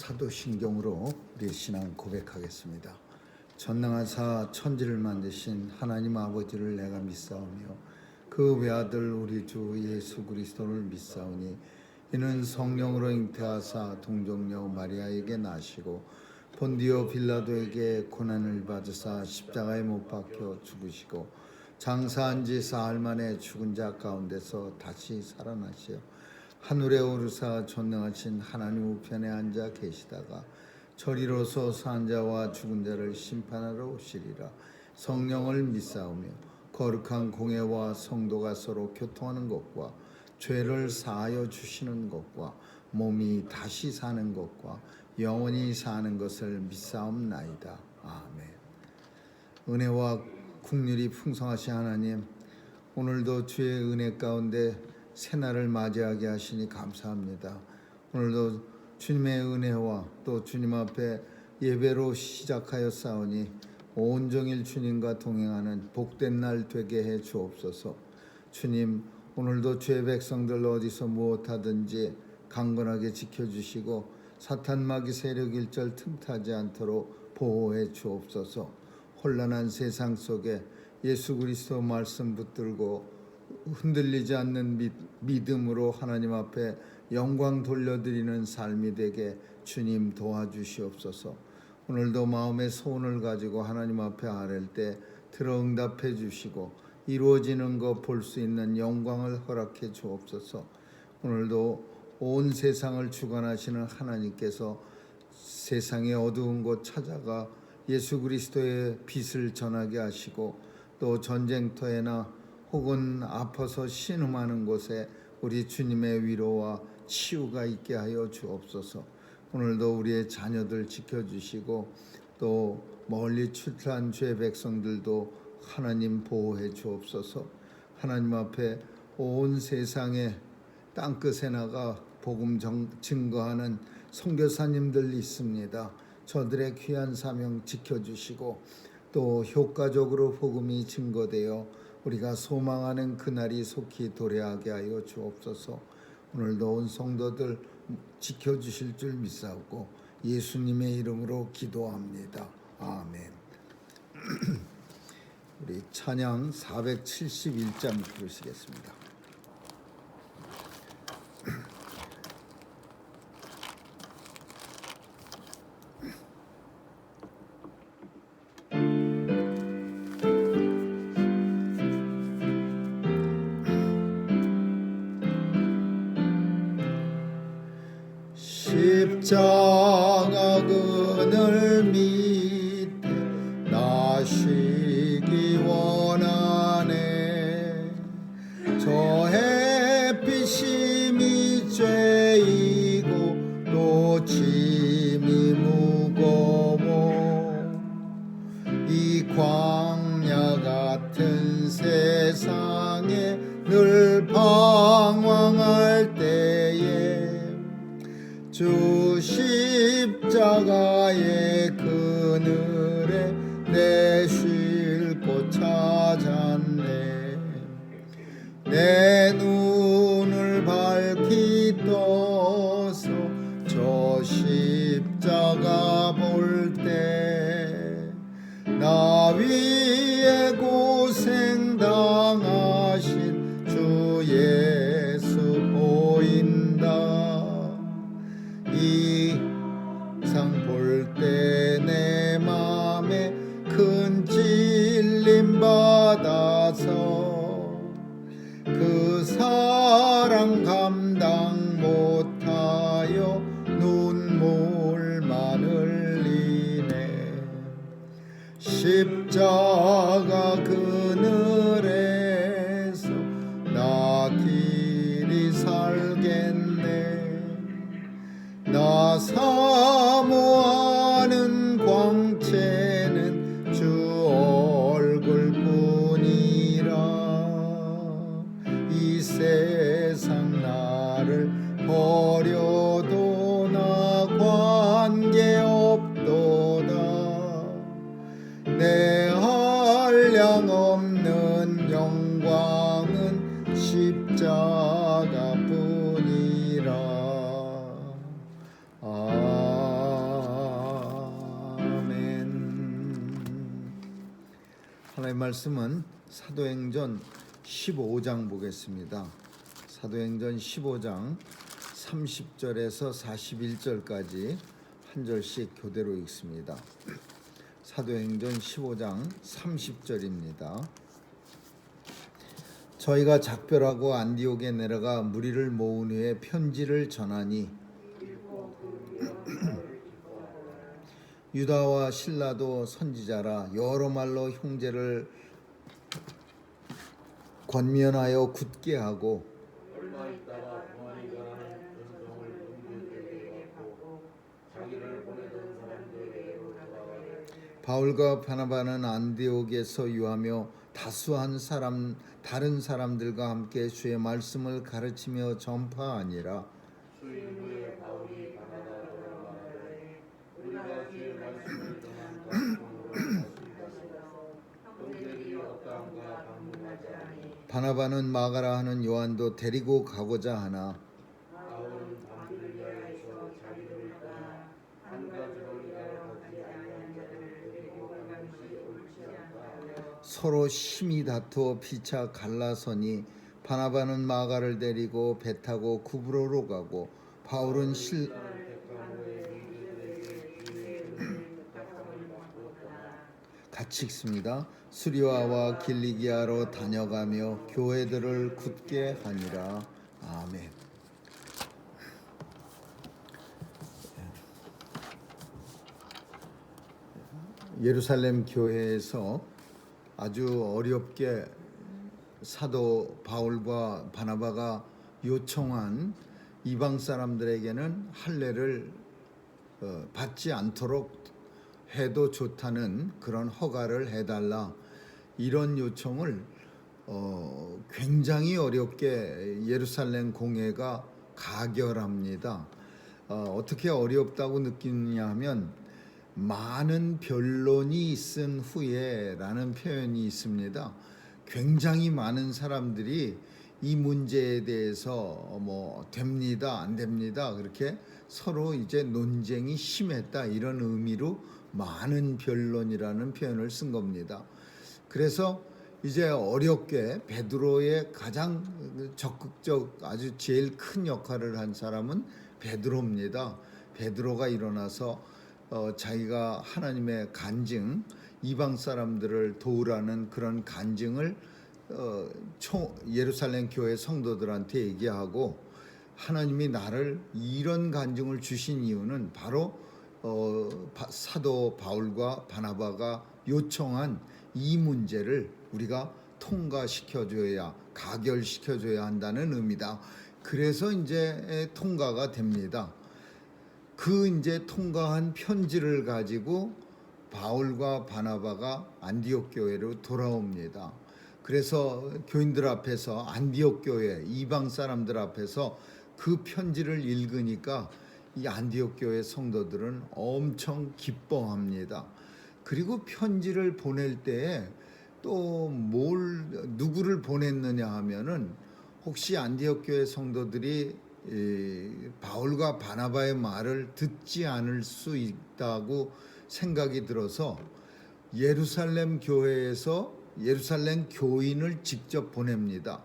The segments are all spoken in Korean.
사도신경으로 우리 신앙 고백하겠습니다. 전능하사 천지를 만드신 하나님 아버지를 내가 믿사오며 그 외아들 우리 주 예수 그리스도를 믿사오니 이는 성령으로 잉태하사 동정녀 마리아에게 나시고 본디오 빌라도에게 고난을 받으사 십자가에 못 박혀 죽으시고 장사한 지 사흘 만에 죽은 자 가운데서 다시 살아나시어 하늘에 오르사 전능하신 하나님 우편에 앉아 계시다가 저리로서 산 자와 죽은 자를 심판하러 오시리라. 성령을 믿사오며 거룩한 공회와 성도가 서로 교통하는 것과 죄를 사하여 주시는 것과 몸이 다시 사는 것과 영원히 사는 것을 믿사옵나이다. 아멘. 은혜와 국률이 풍성하신 하나님, 오늘도 주의 은혜 가운데 새날을 맞이하게 하시니 감사합니다. 오늘도 주님의 은혜와 또 주님 앞에 예배로 시작하였사오니 온종일 주님과 동행하는 복된 날 되게 해 주옵소서. 주님, 오늘도 주의 백성들 어디서 무엇하든지 강건하게 지켜주시고 사탄 마귀 세력 일절 틈타지 않도록 보호해 주옵소서. 혼란한 세상 속에 예수 그리스도 말씀 붙들고 흔들리지 않는 믿음으로 하나님 앞에 영광 돌려드리는 삶이 되게 주님 도와주시옵소서. 오늘도 마음의 소원을 가지고 하나님 앞에 아랠 때 들어 응답해 주시고 이루어지는 것 볼 수 있는 영광을 허락해 주옵소서. 오늘도 온 세상을 주관하시는 하나님께서 세상의 어두운 곳 찾아가 예수 그리스도의 빛을 전하게 하시고 또 전쟁터에나 혹은 아파서 신음하는 곳에 우리 주님의 위로와 치유가 있게 하여 주옵소서. 오늘도 우리의 자녀들 지켜주시고 또 멀리 출타한 주의 백성들도 하나님 보호해 주옵소서. 하나님 앞에 온 세상에 땅끝에 나가 복음 증거하는 선교사님들 있습니다. 저들의 귀한 사명 지켜주시고 또 효과적으로 복음이 증거되어 우리가 소망하는 그날이 속히 도래하게 하여 주옵소서. 오늘도 온 성도들 지켜주실 줄 믿사오고 예수님의 이름으로 기도합니다. 아멘. 우리 찬양 471장 부르시겠습니다. 십자가 그늘 밑에 나 쉬기 원하네. 저 햇빛이 밑죄이고 또 짐이 무거워 이 광야 같은 세상에 늘 방황할 때에 주 십자가의 그늘에 내 쉴 곳 찾았네. 내 눈을 밝히 떠서 저 십자가 볼 때 나 위에 고생 당하신 주 예수 보인다. 이 상 볼 때 내 맘에 큰 찔림 받아서 그 사랑 감당 못하여 눈물만 흘리네. 십자가 그늘에서 나 길이 살겠네. 나 사모하는 광채는 주 얼굴뿐이라. 이 세상 나를 버려도 나 관계없도다. 내 한량 없는 영광은 십자가뿐이라. 하나님의 말씀은 사도행전 15장 보겠습니다. 사도행전 15장 30절에서 41절까지 한 절씩 교대로 읽습니다. 사도행전 15장 30절입니다. 저희가 작별하고 안디옥에 내려가 무리를 모은 후에 편지를 전하니 유다와 실라도 선지자라 여러 말로 형제를 권면하여 굳게 하고 얼마 있다가 동아리가 전성을 군주들에게 받고 자기를 보내던 사람들에게로 돌아가되 바울과 바나바는 안디옥에서 유하며 다른 사람들과 함께 주의 말씀을 가르치며 전파하니라. 수일 후에 바울이 바나바에게 말하되 우리가 주의 말씀을 전한 가슴으로 다시 가시다 형제들이 어떠한가 방문하지 아니 바나바는 마가라 하는 요한도 데리고 가고자 하나 바울은 밤들야에서 자기들을 떠나 한 가지로 일하러 가지 아니한 자들을 데리고 가는 것이 옳지 않다. 서로 심히 다투어 피차 갈라서니 바나바는 마가를 데리고 배 타고 구브로로 가고 바울은 같이 읽습니다. 수리아와 길리기아로 다녀가며 교회들을 굳게 하니라. 아멘. 예루살렘 교회에서 아주 어렵게 사도 바울과 바나바가 요청한 이방 사람들에게는 할례를 받지 않도록 해도 좋다는 그런 허가를 해달라, 이런 요청을 굉장히 어렵게 예루살렘 공회가 가결합니다. 어떻게 어렵다고 느끼느냐 하면 많은 변론이 있은 후에라는 표현이 있습니다. 굉장히 많은 사람들이 이 문제에 대해서 됩니다, 안 됩니다, 그렇게 서로 이제 논쟁이 심했다, 이런 의미로 많은 변론이라는 표현을 쓴 겁니다. 그래서 이제 어렵게 베드로의 가장 적극적, 아주 제일 큰 역할을 한 사람은 베드로입니다. 베드로가 일어나서 자기가 하나님의 간증, 이방 사람들을 도우라는 그런 간증을 예루살렘 교회 성도들한테 얘기하고, 하나님이 나를 이런 간증을 주신 이유는 바로 사도 바울과 바나바가 요청한 이 문제를 우리가 통과시켜줘야, 가결시켜줘야 한다는 의미다. 그래서 이제 통과가 됩니다. 그 이제 통과한 편지를 가지고 바울과 바나바가 안디옥 교회로 돌아옵니다. 그래서 교인들 앞에서, 안디옥 교회 이방 사람들 앞에서 그 편지를 읽으니까 이 안디옥 교회 성도들은 엄청 기뻐합니다. 그리고 편지를 보낼 때에 또 누구를 보냈느냐 하면은, 혹시 안디옥 교회 성도들이 바울과 바나바의 말을 듣지 않을 수 있다고 생각이 들어서 예루살렘 교회에서 예루살렘 교인을 직접 보냅니다.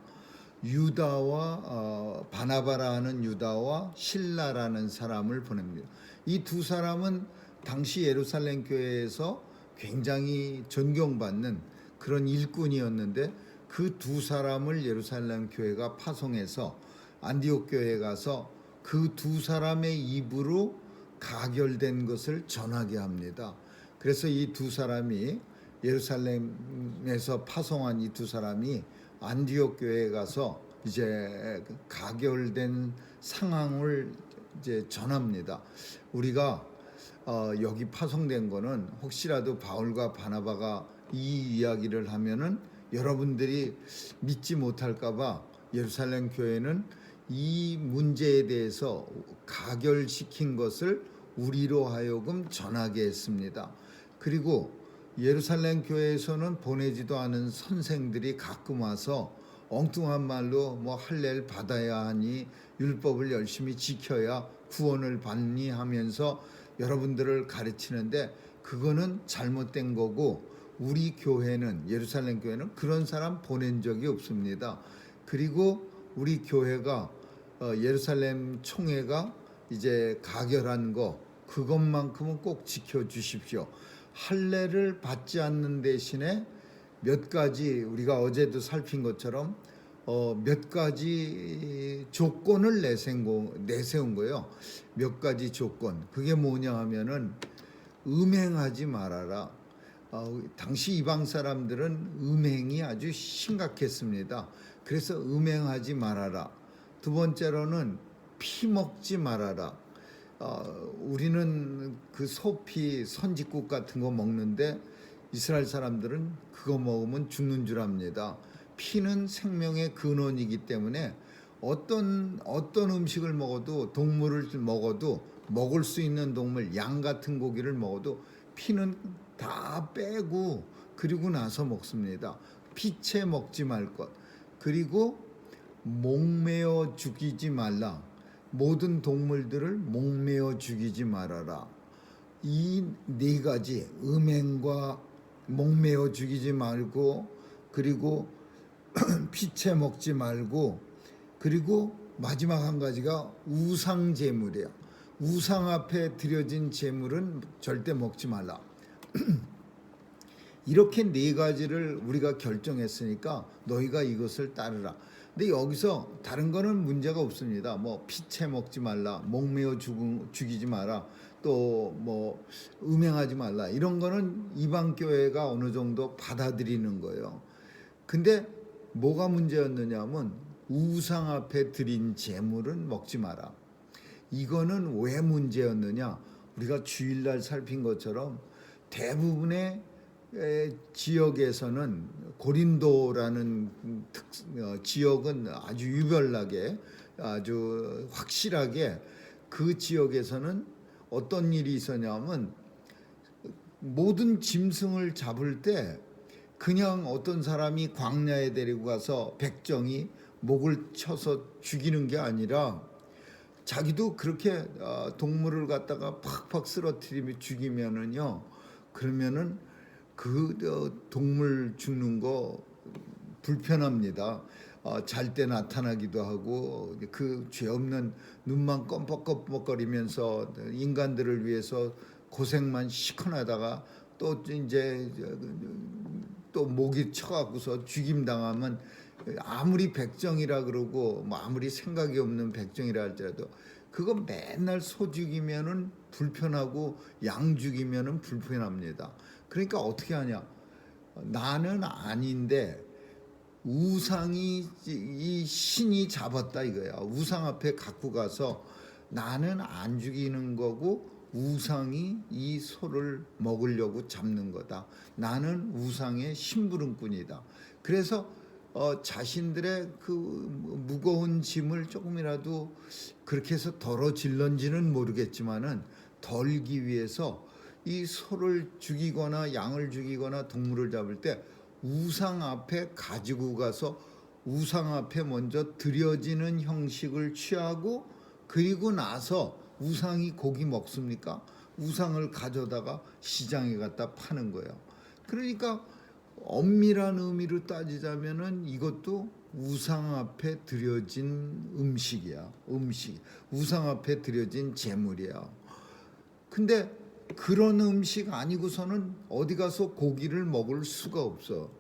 유다와 바나바라는 유다와 실라라는 사람을 보냅니다. 이 두 사람은 당시 예루살렘 교회에서 굉장히 존경받는 그런 일꾼이었는데, 그 두 사람을 예루살렘 교회가 파송해서 안디옥 교회에 가서 그 두 사람의 입으로 가결된 것을 전하게 합니다. 그래서 이 두 사람이, 예루살렘에서 파송한 이 두 사람이 안디옥 교회에 가서 이제 가결된 상황을 이제 전합니다. 우리가 여기 파송된 거는 혹시라도 바울과 바나바가 이 이야기를 하면은 여러분들이 믿지 못할까봐 예루살렘 교회는 이 문제에 대해서 가결시킨 것을 우리로 하여금 전하게 했습니다. 그리고 예루살렘 교회에서는 보내지도 않은 선생들이 가끔 와서 엉뚱한 말로 할례를 받아야 하니, 율법을 열심히 지켜야 구원을 받니 하면서 여러분들을 가르치는데, 그거는 잘못된 거고 우리 교회는 예루살렘 교회는 그런 사람 보낸 적이 없습니다. 그리고 우리 교회가 예루살렘 총회가 이제 가결한 거 그것만큼은 꼭 지켜주십시오. 할례를 받지 않는 대신에 몇 가지 우리가 어제도 살핀 것처럼 몇 가지 조건을 내세운 거예요. 몇 가지 조건. 그게 뭐냐 하면은 음행하지 말아라. 당시 이방 사람들은 음행이 아주 심각했습니다. 그래서 음행하지 말아라. 두 번째로는 피 먹지 말아라. 우리는 그 소피 선짓국 같은 거 먹는데 이스라엘 사람들은 그거 먹으면 죽는 줄 압니다. 피는 생명의 근원이기 때문에 어떤 음식을 먹어도 동물을 먹어도 먹을 수 있는 동물 양 같은 고기를 먹어도 피는 다 빼고 그리고 나서 먹습니다. 피채 먹지 말 것. 그리고 목매어 죽이지 말라. 모든 동물들을 목매어 죽이지 말아라. 이 네 가지 음행과 목매어 죽이지 말고 그리고 피채 먹지 말고 그리고 마지막 한 가지가 우상 제물이에요. 우상 앞에 드려진 제물은 절대 먹지 말라. 이렇게 네 가지를 우리가 결정했으니까 너희가 이것을 따르라. 근데 여기서 다른 거는 문제가 없습니다. 뭐 피채 먹지 말라, 목매어 죽이지 마라, 또 뭐 음행하지 말라. 이런 거는 이방 교회가 어느 정도 받아들이는 거예요. 근데 뭐가 문제였느냐면 우상 앞에 드린 제물은 먹지 마라. 이거는 왜 문제였느냐? 우리가 주일날 살핀 것처럼 대부분의 지역에서는 고린도라는 지역은 아주 유별나게 아주 확실하게 그 지역에서는 어떤 일이 있었냐면 모든 짐승을 잡을 때 그냥 어떤 사람이 광야에 데리고 가서 백정이 목을 쳐서 죽이는 게 아니라 자기도 그렇게 동물을 갖다가 팍팍 쓰러뜨리며 죽이면은요, 그러면은 그 동물 죽는 거 불편합니다. 잘 때 나타나기도 하고 그 죄 없는 눈만 껌뻑껌뻑거리면서 인간들을 위해서 고생만 시큰하다가 또 이제 또 목이 쳐갖고서 죽임 당하면 아무리 백정이라 그러고 뭐 아무리 생각이 없는 백정이라 할지라도 그거 맨날 소 죽이면은 불편하고 양 죽이면은 불편합니다. 그러니까 어떻게 하냐? 나는 아닌데 우상이 이 신이 잡았다 이거야. 우상 앞에 갖고 가서 나는 안 죽이는 거고 우상이 이 소를 먹으려고 잡는 거다. 나는 우상의 심부름꾼이다. 그래서 자신들의 그 무거운 짐을 조금이라도 그렇게 해서 덜어질런지는 모르겠지만은 덜기 위해서 이 소를 죽이거나 양을 죽이거나 동물을 잡을 때 우상 앞에 가지고 가서 우상 앞에 먼저 드려지는 형식을 취하고 그리고 나서 우상이 고기 먹습니까? 우상을 가져다가 시장에 갖다 파는 거예요. 그러니까 엄밀한 의미로 따지자면은 이것도 우상 앞에 드려진 음식이야. 음식. 우상 앞에 드려진 제물이야. 근데 그런 음식 아니고서는 어디 가서 고기를 먹을 수가 없어.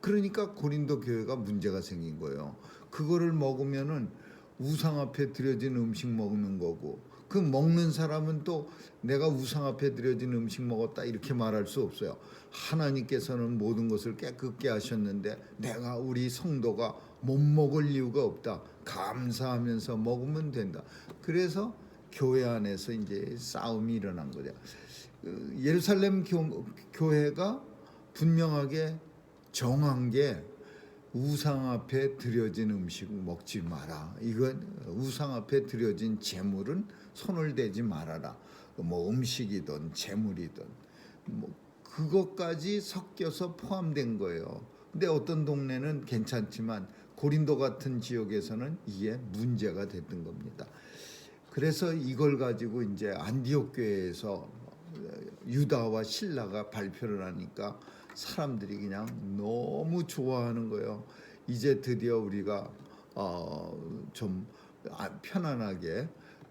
그러니까 고린도 교회가 문제가 생긴 거예요. 그거를 먹으면은 우상 앞에 드려진 음식 먹는 거고 그 먹는 사람은 또 내가 우상 앞에 드려진 음식 먹었다 이렇게 말할 수 없어요. 하나님께서는 모든 것을 깨끗게 하셨는데 내가 우리 성도가 못 먹을 이유가 없다. 감사하면서 먹으면 된다. 그래서 교회 안에서 이제 싸움이 일어난 거죠. 예루살렘 교회가 분명하게 정한 게 우상 앞에 드려진 음식 먹지 마라. 이건 우상 앞에 드려진 제물은 손을 대지 말아라. 뭐 음식이든 제물이든 뭐 그것까지 섞여서 포함된 거예요. 근데 어떤 동네는 괜찮지만 고린도 같은 지역에서는 이게 문제가 됐던 겁니다. 그래서 이걸 가지고 이제 안디옥 교회에서 유다와 실라가 발표를 하니까 사람들이 그냥 너무 좋아하는 거예요. 이제 드디어 우리가 좀 편안하게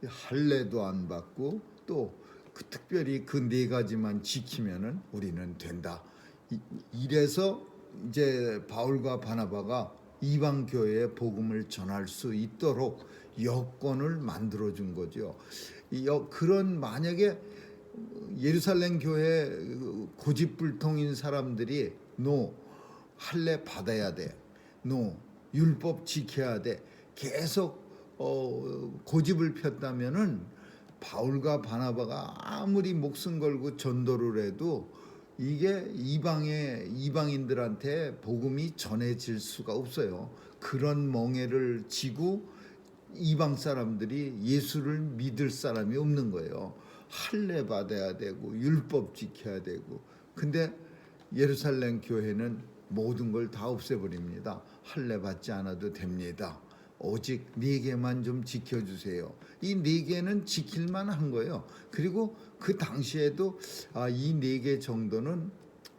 할례도 안 받고 또 특별히 그 네 가지만 지키면은 우리는 된다. 이래서 이제 바울과 바나바가 이방 교회에 복음을 전할 수 있도록 여건을 만들어 준 거죠. 그런 만약에 예루살렘 교회 고집불통인 사람들이 노 할례 받아야 돼, 노 율법 지켜야 돼, 계속 고집을 폈다면은 바울과 바나바가 아무리 목숨 걸고 전도를 해도 이게 이방인들한테 복음이 전해질 수가 없어요. 그런 멍에를 지고 이방 사람들이 예수를 믿을 사람이 없는 거예요. 할례 받아야 되고 율법 지켜야 되고. 근데 예루살렘 교회는 모든 걸 다 없애버립니다. 할례 받지 않아도 됩니다. 오직 네 개만 좀 지켜주세요. 이 네 개는 지킬만 한 거예요. 그리고 그 당시에도 이 네 개 정도는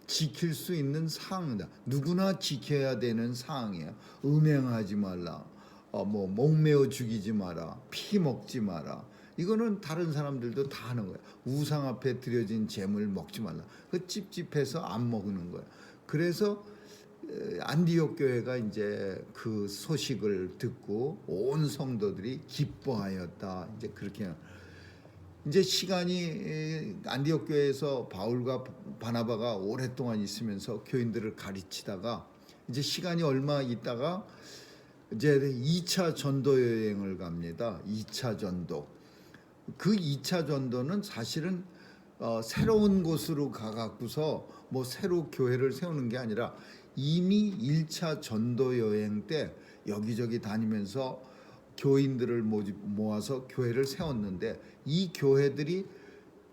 지킬 수 있는 사항이다. 누구나 지켜야 되는 사항이에요. 음행하지 말라, 목매어 죽이지 마라, 피 먹지 마라. 이거는 다른 사람들도 다 하는 거예요. 우상 앞에 드려진 재물 먹지 말라. 그 찝찝해서 안 먹는 거예요. 그래서 안디옥 교회가 이제 그 소식을 듣고 온 성도들이 기뻐하였다. 이제 그렇게 이제 시간이 안디옥 교회에서 바울과 바나바가 오랫동안 있으면서 교인들을 가르치다가 이제 시간이 얼마 있다가 이제 2차 전도 여행을 갑니다. 2차 전도. 그 2차 전도는 사실은 새로운 곳으로 가갖고서 새로 교회를 세우는 게 아니라 이미 1차 전도 여행 때 여기저기 다니면서 교인들을 모아서 교회를 세웠는데 이 교회들이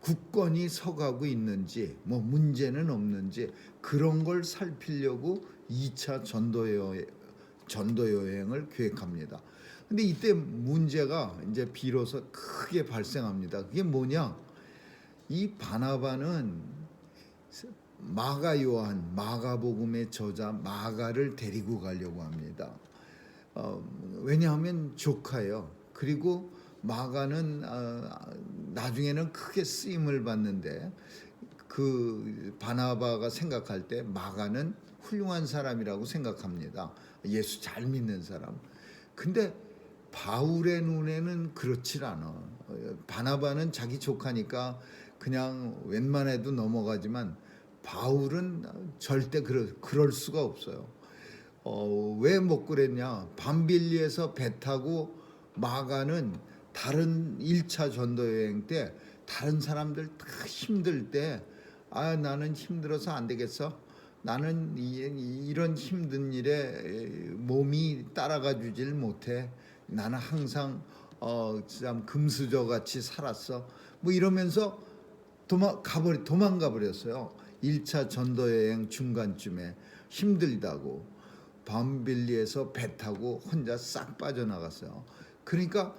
굳건히 서가고 있는지 문제는 없는지 그런 걸 살피려고 2차 전도 여행을 계획합니다. 근데 이때 문제가 이제 비로소 크게 발생합니다. 그게 뭐냐? 이 바나바는 마가 요한, 마가복음의 저자 마가를 데리고 가려고 합니다. 왜냐하면 조카예요. 그리고 마가는 나중에는 크게 쓰임을 받는데 그 바나바가 생각할 때 마가는 훌륭한 사람이라고 생각합니다. 예수 잘 믿는 사람. 근데 바울의 눈에는 그렇질 않아. 바나바는 자기 조카니까 그냥 웬만해도 넘어가지만 바울은 절대 그럴 수가 없어요. 왜 못 그랬냐? 밤빌리에서 배 타고 마가는 다른 1차 전도 여행 때 다른 사람들 다 힘들 때 나는 힘들어서 안 되겠어. 나는 이런 힘든 일에 몸이 따라가 주질 못해. 나는 항상 참 금수저 같이 살았어. 이러면서 도망가 버렸어요. 1차 전도 여행 중간쯤에 힘들다고 밤빌리에서 배 타고 혼자 싹 빠져나갔어요. 그러니까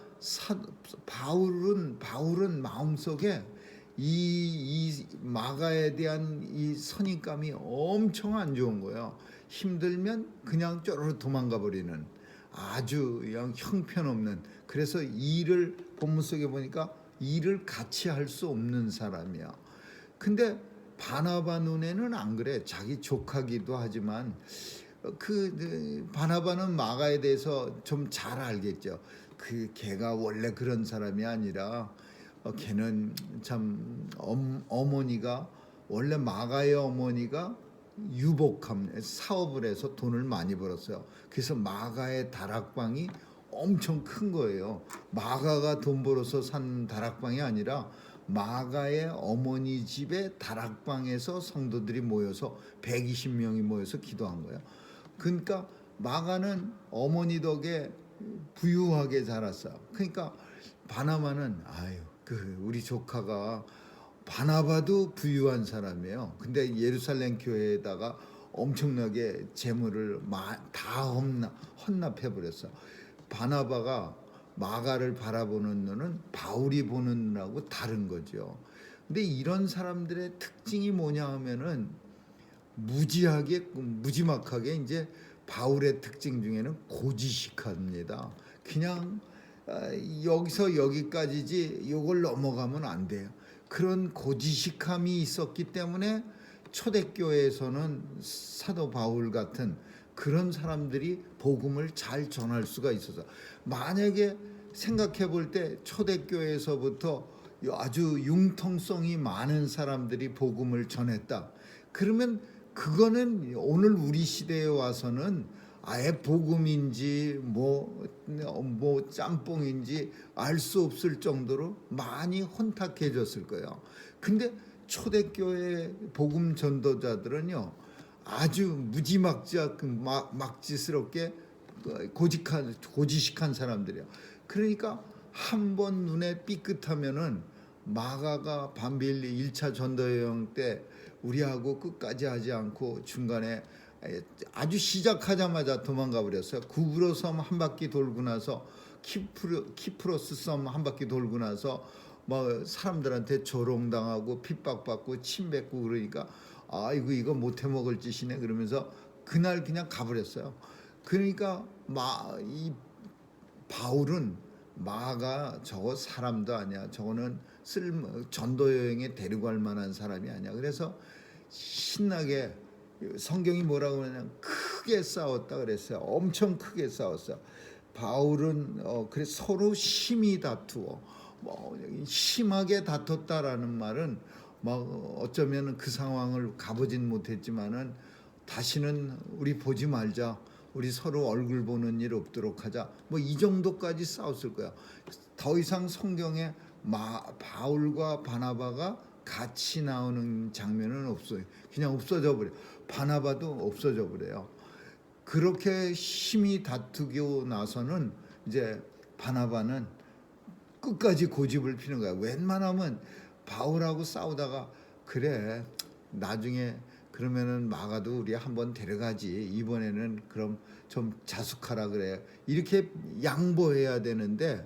바울은 마음속에 이 마가에 대한 이 선입감이 엄청 안 좋은 거예요. 힘들면 그냥 쪼르르 도망가 버리는 아주 그냥 형편없는, 그래서 일을 본문 속에 보니까 일을 같이 할 수 없는 사람이야. 근데 바나바 눈에는 안 그래. 자기 조카기도 하지만 바나바는 마가에 대해서 좀 잘 알겠죠. 걔가 원래 그런 사람이 아니라 걔는 참 어머니가 원래 마가의 어머니가 사업을 해서 돈을 많이 벌었어요. 그래서 마가의 다락방이 엄청 큰 거예요. 마가가 돈 벌어서 산 다락방이 아니라 마가의 어머니 집의 다락방에서 성도들이 모여서 120명이 모여서 기도한 거예요. 그러니까 마가는 어머니 덕에 부유하게 자랐어요. 그러니까 바나바는 우리 조카가 바나바도 부유한 사람이에요. 근데 예루살렘 교회에다가 엄청나게 재물을 다 헌납해 버렸어. 바나바가 마가를 바라보는 눈은 바울이 보는 눈하고 다른 거죠. 근데 이런 사람들의 특징이 뭐냐 하면은 무지막하게 이제 바울의 특징 중에는 고지식합니다. 그냥 여기서 여기까지지 요걸 넘어가면 안 돼요. 그런 고지식함이 있었기 때문에 초대교회에서는 사도 바울 같은 그런 사람들이 복음을 잘 전할 수가 있어서, 만약에 생각해 볼 때 초대교회에서부터 아주 융통성이 많은 사람들이 복음을 전했다. 그러면 그거는 오늘 우리 시대에 와서는 아예 복음인지 뭐 짬뽕인지 알 수 없을 정도로 많이 혼탁해졌을 거예요. 근데 초대교회 복음 전도자들은요, 아주 막지스럽게 고지식한 사람들이에요. 그러니까 한 번 눈에 삐끗하면은, 마가가 밤빌리 1차 전도여행 때 우리하고 끝까지 하지 않고 중간에 아주 시작하자마자 도망가 버렸어요. 구브로 섬 한 바퀴 돌고 나서 키프로스 섬 한 바퀴 돌고 나서 뭐 사람들한테 조롱당하고 핍박받고 침뱉고 그러니까 아이고 이거 못해 먹을 짓이네 그러면서 그날 그냥 가버렸어요. 그러니까 이 바울은 마가 저거 사람도 아니야. 저거는 전도 여행에 데리고 갈 만한 사람이 아니야. 그래서 신나게, 성경이 뭐라고 하냐면 크게 싸웠다 그랬어요. 엄청 크게 싸웠어요. 바울은 그래서 서로 심히 다투어 심하게 다퉜다라는 말은 어쩌면 그 상황을 가보진 못했지만은 다시는 우리 보지 말자, 우리 서로 얼굴 보는 일 없도록 하자, 이 정도까지 싸웠을 거야. 더 이상 성경에 바울과 바나바가 같이 나오는 장면은 없어요. 그냥 없어져 버려. 바나바도 없어져 버려요. 그렇게 심히 다투고 나서는 이제 바나바는 끝까지 고집을 피는 거야. 웬만하면 바울하고 싸우다가 그래 나중에 그러면은 마가도 우리 한번 데려가지, 이번에는 그럼 좀 자숙하라 그래, 이렇게 양보해야 되는데,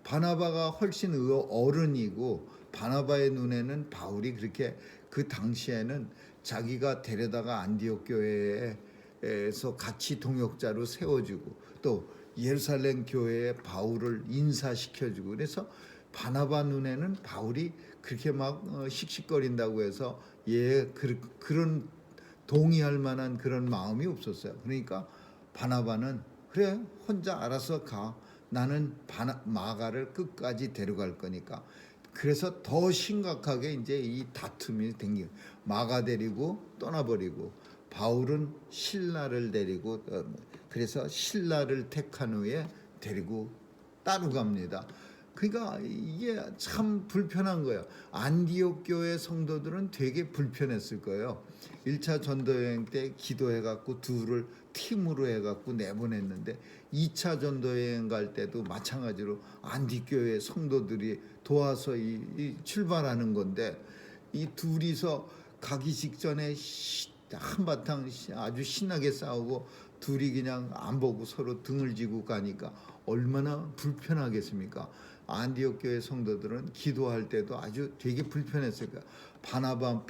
바나바가 훨씬 어른이고 바나바의 눈에는 바울이 그렇게 그 당시에는 자기가 데려다가 안디옥 교회에서 같이 동역자로 세워주고 또 예루살렘 교회에 바울을 인사시켜주고, 그래서 바나바 눈에는 바울이 그렇게 막 씩씩거린다고 해서 그런 동의할 만한 그런 마음이 없었어요. 그러니까 바나바는 그래 혼자 알아서 가, 나는 마가를 끝까지 데려갈 거니까. 그래서 더 심각하게 이제 이 다툼이 생긴, 마가 데리고 떠나버리고 바울은 실라를 데리고, 그래서 실라를 택한 후에 데리고 따로 갑니다. 그러니까 이게 참 불편한 거예요. 안디옥 교회 성도들은 되게 불편했을 거예요. 1차 전도여행 때 기도해갖고 둘을 팀으로 해갖고 내보냈는데 2차 전도여행 갈 때도 마찬가지로 안디 교회 성도들이 도와서 출발하는 건데, 이 둘이서 가기 직전에 한바탕 아주 신나게 싸우고 둘이 그냥 안 보고 서로 등을 지고 가니까 얼마나 불편하겠습니까? 안디옥 교회 성도들은 기도할 때도 아주 되게 불편했을 거야. 바나바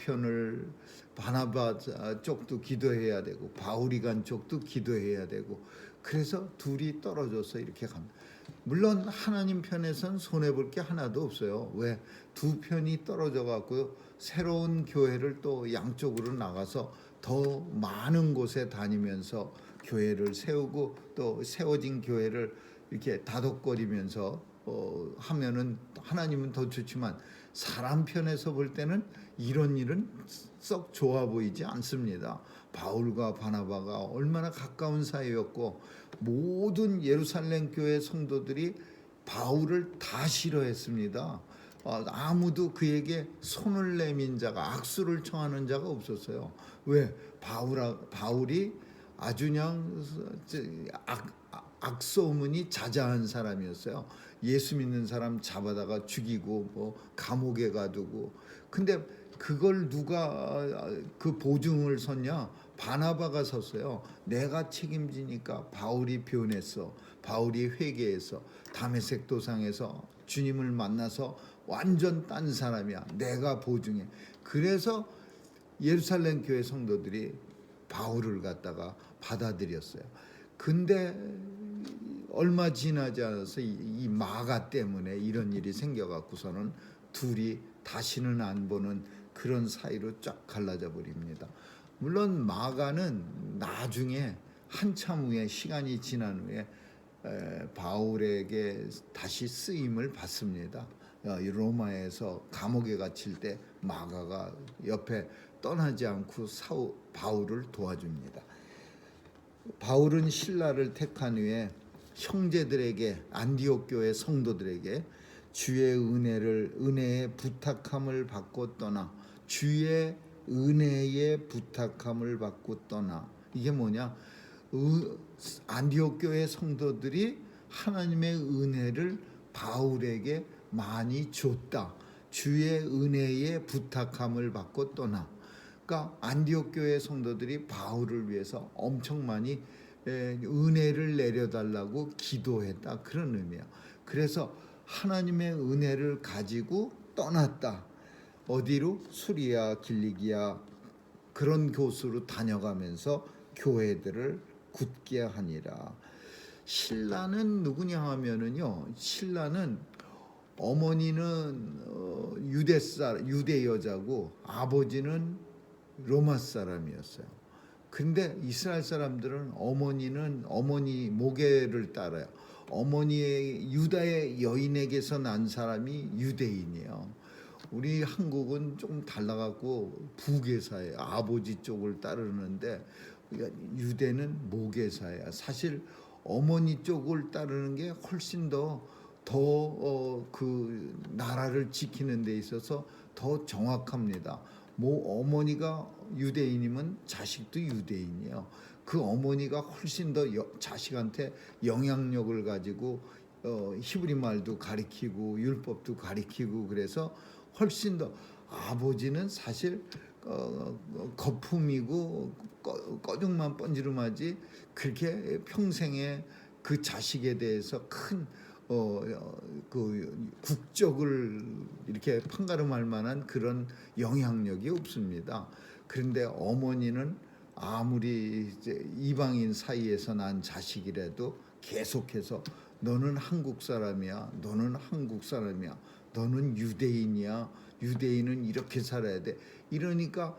쪽도 기도해야 되고 바울이 간 쪽도 기도해야 되고, 그래서 둘이 떨어져서 이렇게 갑니다. 물론 하나님 편에선 손해볼 게 하나도 없어요. 왜? 두 편이 떨어져 갖고 새로운 교회를 또 양쪽으로 나가서 더 많은 곳에 다니면서 교회를 세우고 또 세워진 교회를 이렇게 다독거리면서 하면은 하나님은 더 좋지만, 사람 편에서 볼 때는 이런 일은 썩 좋아 보이지 않습니다. 바울과 바나바가 얼마나 가까운 사이였고 모든 예루살렘 교회 성도들이 바울을 다 싫어했습니다. 아무도 그에게 손을 내민 자가, 악수를 청하는 자가 없었어요. 왜? 바울이 아주 그냥 악소문이 자자한 사람이었어요. 예수 믿는 사람 잡아다가 죽이고 감옥에 가두고. 근데 그걸 누가 그 보증을 섰냐? 바나바가 섰어요. 내가 책임지니까 바울이 변했어. 바울이 회개해서 다메섹 도상에서 주님을 만나서 완전 딴 사람이야. 내가 보증해. 그래서 예루살렘 교회 성도들이 바울을 갖다가 받아들였어요. 근데 얼마 지나지 않아서 이 마가 때문에 이런 일이 생겨갖고서는 둘이 다시는 안 보는 그런 사이로 쫙 갈라져 버립니다. 물론 마가는 나중에 한참 후에 시간이 지난 후에 바울에게 다시 쓰임을 받습니다. 로마에서 감옥에 갇힐 때 마가가 옆에 떠나지 않고 바울을 도와줍니다. 바울은 신라를 택한 후에 형제들에게 안디옥 교회 성도들에게 주의 은혜의 부탁함을 받고 떠나 주의 은혜의 부탁함을 받고 떠나 이게 뭐냐? 안디옥 교회 성도들이 하나님의 은혜를 바울에게 많이 줬다. 주의 은혜의 부탁함을 받고 떠나. 그러니까 안디옥 교회 성도들이 바울을 위해서 엄청 많이 은혜를 내려달라고 기도했다. 그런 의미야. 그래서 하나님의 은혜를 가지고 떠났다. 어디로? 수리아, 길리기아 그런 곳으로 다녀가면서 교회들을 굳게 하니라. 신라는 누구냐 하면은요. 신라는 어머니는 유대 여자고 아버지는 로마 사람이었어요. 근데 이스라엘 사람들은 어머니 모계를 따라요. 어머니의 유다의 여인에게서 난 사람이 유대인이에요. 우리 한국은 좀 달라갖고 부계사예요. 아버지 쪽을 따르는데 유대는 모계사예요. 사실 어머니 쪽을 따르는 게 훨씬 더 그 나라를 지키는 데 있어서 더 정확합니다. 어머니가 유대인이면 자식도 유대인이에요. 그 어머니가 훨씬 더 자식한테 영향력을 가지고 히브리 말도 가리키고 율법도 가리키고 그래서 훨씬 더 아버지는 사실 거품이고 꺼죽만 번지름하지 그렇게 평생에 그 자식에 대해서 큰 그 국적을 이렇게 판가름할 만한 그런 영향력이 없습니다. 그런데 어머니는 아무리 이제 이방인 사이에서 난 자식이라도 계속해서 너는 한국 사람이야, 너는 한국 사람이야, 너는 유대인이야, 유대인은 이렇게 살아야 돼. 이러니까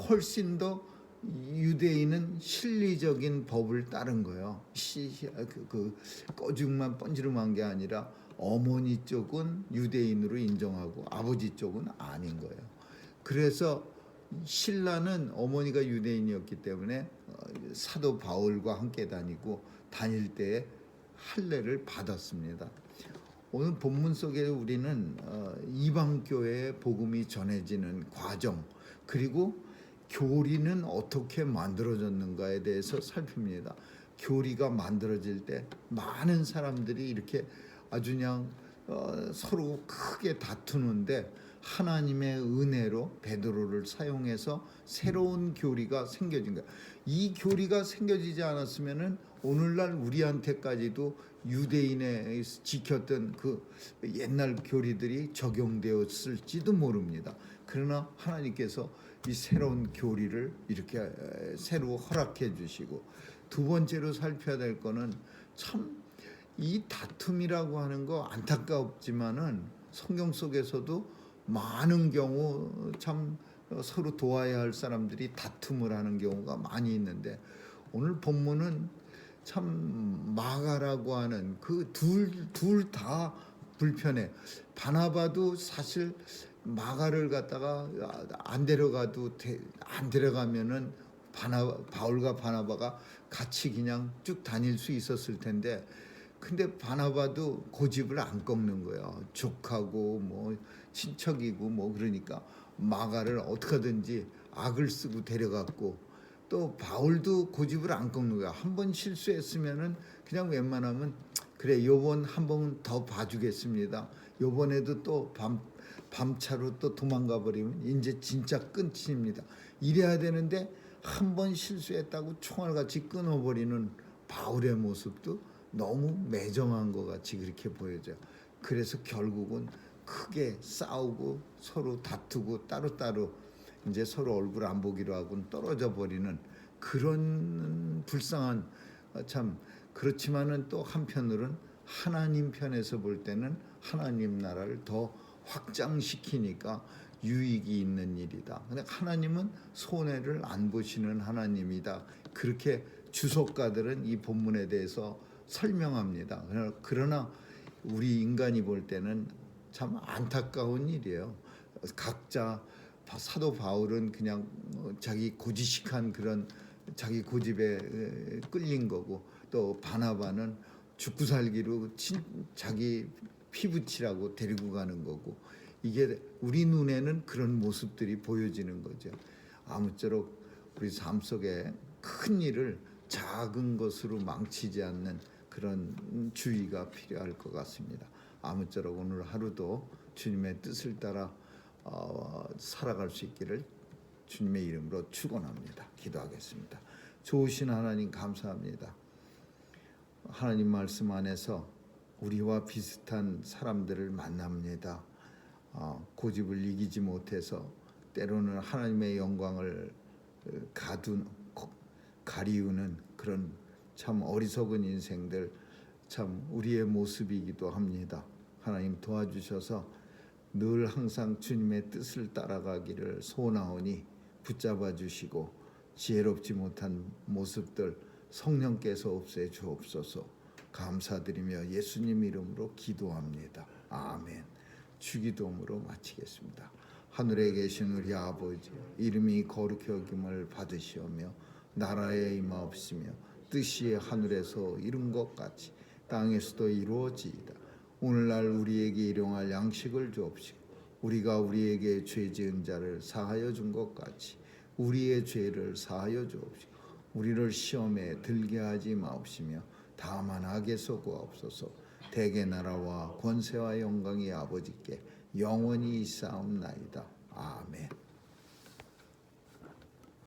훨씬 더 유대인은 실리적인 법을 따른 거예요. 그 꺼죽만 번지름한 게 아니라 어머니 쪽은 유대인으로 인정하고 아버지 쪽은 아닌 거예요. 그래서 신라는 어머니가 유대인이었기 때문에 사도 바울과 함께 다닐 때에 할례를 받았습니다. 오늘 본문 속에 우리는 이방 교회의 복음이 전해지는 과정 그리고 교리는 어떻게 만들어졌는가에 대해서 살핍니다. 교리가 만들어질 때 많은 사람들이 이렇게 아주 그냥 서로 크게 다투는데 하나님의 은혜로 베드로를 사용해서 새로운 교리가 생겨진 거예요. 이 교리가 생겨지지 않았으면은 오늘날 우리한테까지도 유대인에 지켰던 그 옛날 교리들이 적용되었을지도 모릅니다. 그러나 하나님께서 이 새로운 교리를 이렇게 새로 허락해 주시고 두 번째로 살펴야 될 거는 참 이 다툼이라고 하는 거 안타깝지만은 성경 속에서도 많은 경우 참 서로 도와야 할 사람들이 다툼을 하는 경우가 많이 있는데 오늘 본문은 참 마가라고 하는 그 둘 다 불편해. 바나바도 사실 마가를 갖다가 안 데려가면은 바울과 바나바가 같이 그냥 쭉 다닐 수 있었을 텐데 근데 바나바도 고집을 안 꺾는 거예요. 족하고 뭐 친척이고 뭐 그러니까 마가를 어떻게 하든지 악을 쓰고 데려갔고 또 바울도 고집을 안 꺾는 거야. 한 번 실수했으면은 그냥 웬만하면 그래 요번 한 번 더 봐주겠습니다. 요번에도 또 밤차로 또 도망가 버리면 이제 진짜 끝입니다. 이래야 되는데 한 번 실수했다고 총알같이 끊어버리는 바울의 모습도 너무 매정한 것 같이 그렇게 보여져요. 그래서 결국은 크게 싸우고 서로 다투고 따로따로 이제 서로 얼굴 안 보기로 하고는 떨어져 버리는 그런 불쌍한 참 그렇지만은 또 한편으로는 하나님 편에서 볼 때는 하나님 나라를 더 확장시키니까 유익이 있는 일이다. 근데 하나님은 손해를 안 보시는 하나님이다. 그렇게 주석가들은 이 본문에 대해서 설명합니다. 그러나 우리 인간이 볼 때는 참 안타까운 일이에요. 각자 사도 바울은 그냥 자기 고지식한 그런 자기 고집에 끌린 거고, 또 바나바는 죽고 살기로 자기 피부치라고 데리고 가는 거고, 이게 우리 눈에는 그런 모습들이 보여지는 거죠. 아무쪼록 우리 삶 속에 큰 일을 작은 것으로 망치지 않는 그런 주의가 필요할 것 같습니다. 아무쪼록 오늘 하루도 주님의 뜻을 따라 살아갈 수 있기를 주님의 이름으로 축원합니다. 기도하겠습니다. 좋으신 하나님 감사합니다. 하나님 말씀 안에서 우리와 비슷한 사람들을 만납니다. 고집을 이기지 못해서 때로는 하나님의 영광을 가리우는 그런 참 어리석은 인생들, 참 우리의 모습이기도 합니다. 하나님 도와주셔서 늘 항상 주님의 뜻을 따라가기를 소원하오니 붙잡아 주시고 지혜롭지 못한 모습들 성령께서 없애 주옵소서. 감사드리며 예수님 이름으로 기도합니다. 아멘. 주기도문으로 마치겠습니다. 하늘에 계신 우리 아버지, 이름이 거룩히 여김을 받으시오며 나라에 임하옵시며 뜻이 하늘에서 이룬 것 같이 땅에서도 이루어지이다. 오늘날 우리에게 일용할 양식을 주옵시고 우리가 우리에게 죄 지은 자를 사하여 준 것 같이 우리의 죄를 사하여 주옵시고 우리를 시험에 들게 하지 마옵시며 다만 악에서 구하옵소서. 대개 나라와 권세와 영광이 아버지께 영원히 있사옵나이다. 아멘.